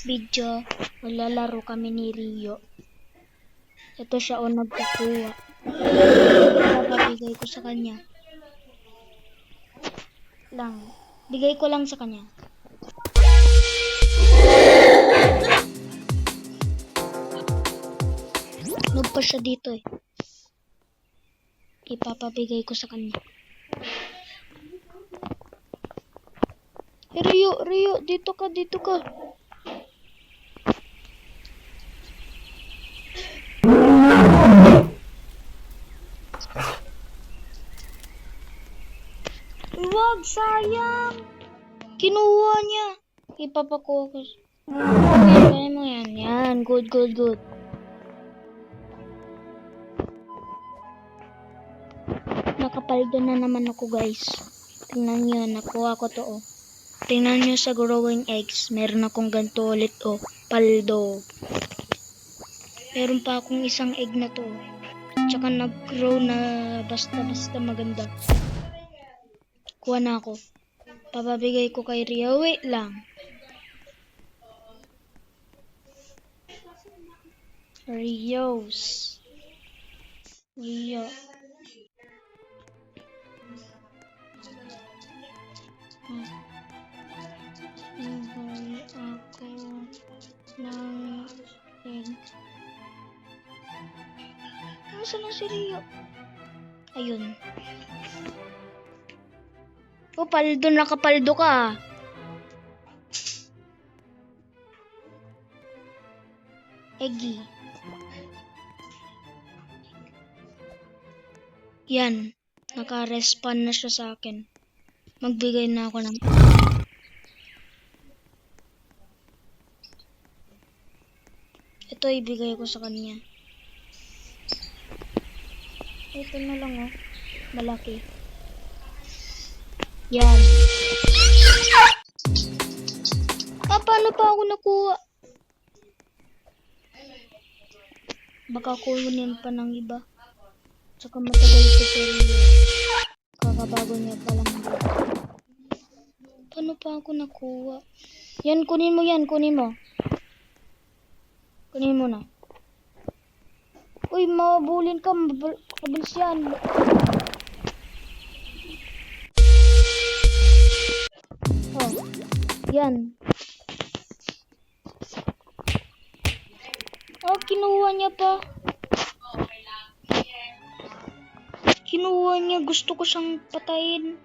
video, maglalaro kami ni Rio. Ito siya o nagkukuha. Papabigay ko sa kanya. Bigay ko lang sa kanya. Noob pa siya dito eh. Ipapabigay ko sa kanya. Hey, Rio, dito ka. Wag, sayang. Kinuha niya. Ipapakuha ko. Kaya mo yan. Yan, good. Nakapaldo na naman ako, guys. Tingnan nyo, nakuha ko to, oh. Tingnan nyo sa growing eggs. Meron akong ganito ulit, oh. Paldo. Meron pa akong isang egg na to. Tsaka nag-grow na basta maganda. Kuha na ako. Papabigay ko kay Rio. Wait lang. Rio. Bigay ako ng egg. Nasaan na si Rio? Ayun. Oh, nakapaldo ka. Eggy. Yan. Naka-respawn na siya sa akin. Magbigay na ako ng... Ito ibigay ko sa kanya. Ito na lang, oh. Malaki. Yan. Paano pa ako nakuha? Baka kunin pa ng iba. Tsaka matagal ito sa Rio. Kakabago niya pa lang. Paano pa ako nakuha? Yan, kunin mo yan. Kunin mo na. Uy, mabulin ka. Mabilis yan. Oh, yan. Oh, kinuha niya pa. Gusto ko siyang patayin.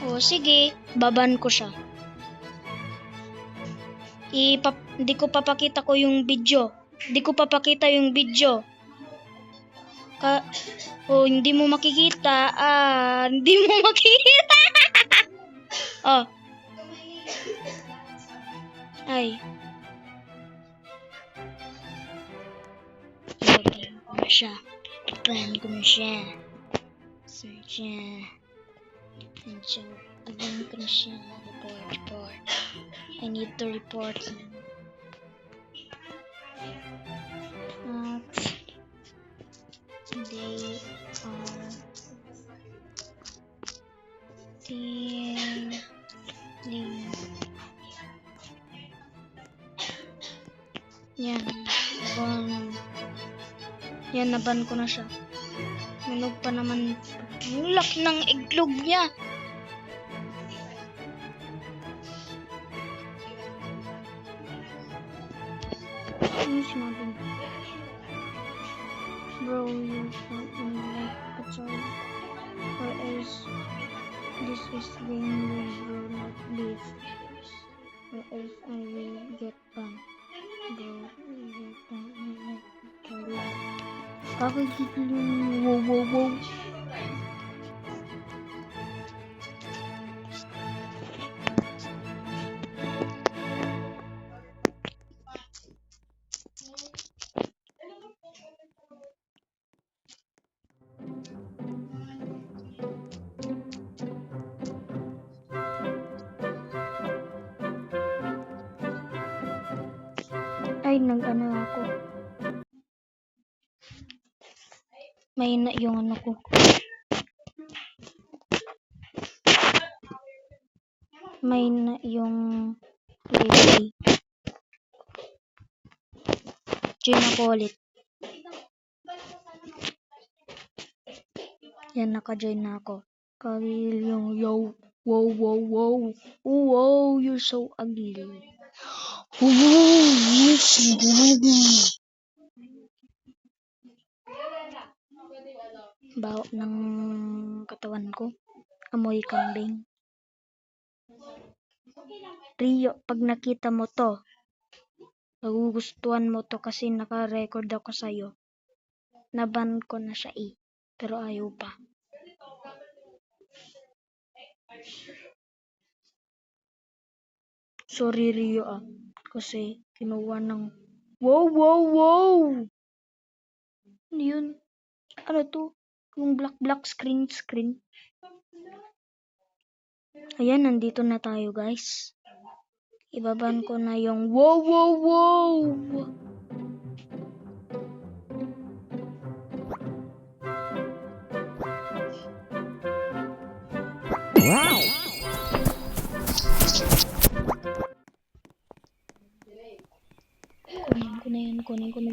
O sige, baban ko siya. Hindi ko papakita yung video. Hindi mo makikita. Hindi mo makikita. Oh. Ay. Baban ko na siya. Report. I need to report him. They are stealing. Yan. Yan, naban ko na siya. Minog pa naman. Ang laki ng iglog niya. Ano sinabi? Bro, you're something like a child. Or else, this is game will not live. Or else I will get banned. Bro, you don't like a child. Kakagigilin. Wow. Ay, nag-ano ako. May na yung ano ko. May na yung library. Join ako ulit. Yan, naka-join na ako. Kagil yung yo. Wow, wow, wow. Oh, wow, you're so ugly. Oh, you're so ugly. Baho ng katawan ko. Amoy kambing. Rio, pag nakita mo to, magugustuhan mo to kasi naka-record ako sa'yo. Naban ko na siya pero ayaw pa. Sorry Rio kasi kinuha ng wow, wow, wow! Ano yun? Ano to? Yung black screen. Ayan, nandito na tayo guys. Ibaban ko na yung wow, wow, wow! Wow! Kunin ko na.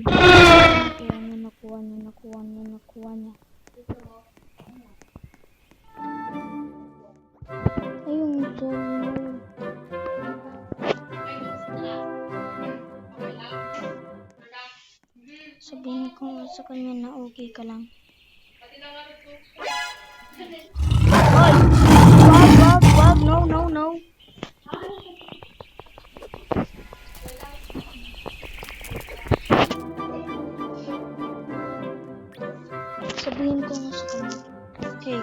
Nakuha niya. Ayun, sabihin ko sa kanya na okay ka lang. Wag, no. Sabihin ko na sa kanya. Okay.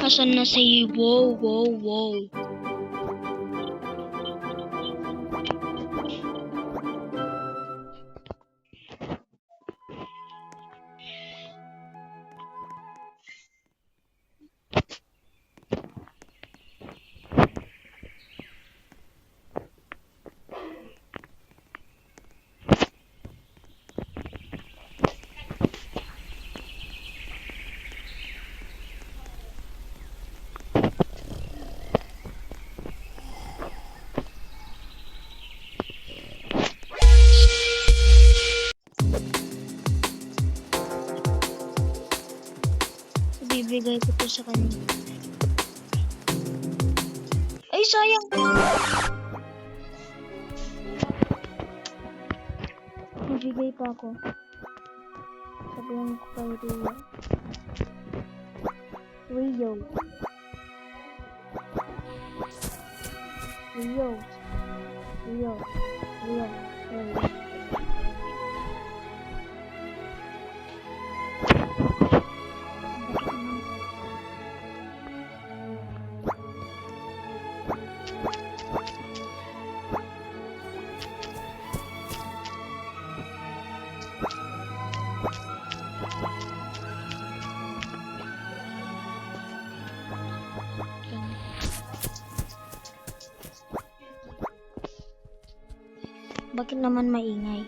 Asan na si wow. Ibibigay ko to sa kanya. Ay, sayang! Ibigay pa ako. Sabihin ko kay Rio. Bakit naman maingay?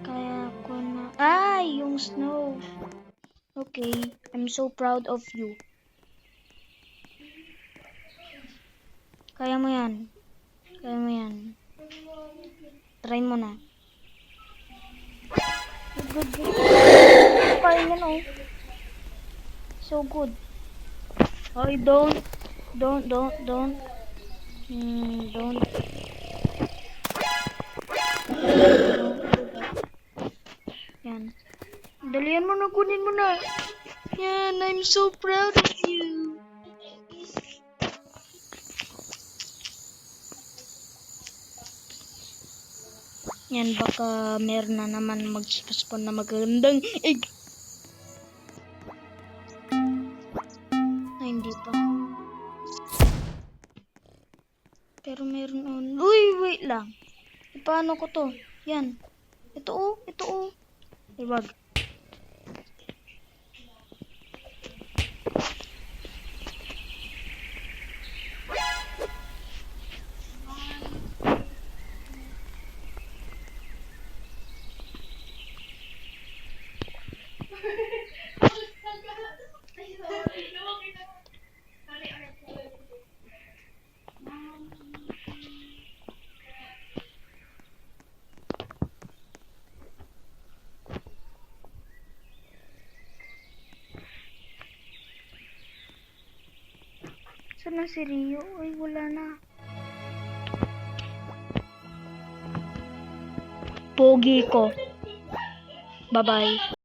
Kaya ko na... Ay! Yung snow. Okay. I'm so proud of you. Kaya mo yan. Kaya mo yan. Try mo na. Good, good. Kaya yan, oh. So good. Oh, don't. Don't. Don't. Yan. Dalian mo na, kunin mo na. Yan, I'm so proud of you. Yan, baka meron na naman mag-spawn na magandang egg. Ay, hindi pa. Pero meron on. Uy, wait lang. Paano ko to? Yan. Ito oh, ito oh. Ay, wag. Saan na si Rio? Ay, wala na. Pogi ko. Bye-bye.